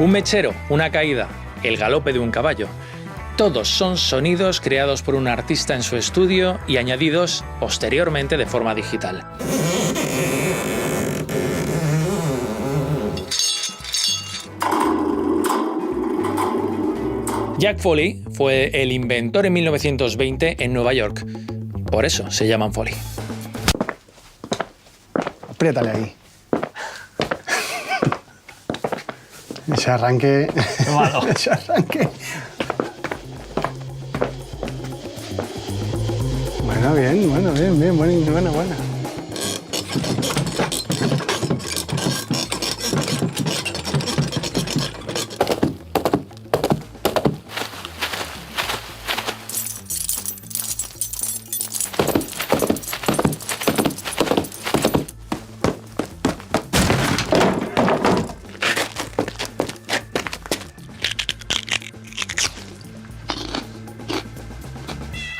Un mechero, una caída, el galope de un caballo. Todos son sonidos creados por un artista en su estudio y añadidos posteriormente de forma digital. Jack Foley fue el inventor en 1920 en Nueva York. Por eso se llaman Foley. Apriétale ahí. Ese arranque... Malo. Ese arranque... Bueno, bien, buena.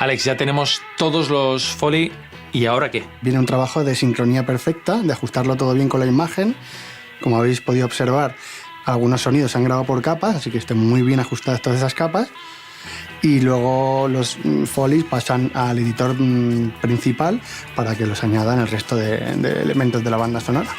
Alex, ya tenemos todos los Foley. ¿Y ahora qué? Viene un trabajo de sincronía perfecta, de ajustarlo todo bien con la imagen. Como habéis podido observar, algunos sonidos se han grabado por capas, así que estén muy bien ajustadas todas esas capas. Y luego los Foleys pasan al editor principal para que los añadan el resto de elementos de la banda sonora.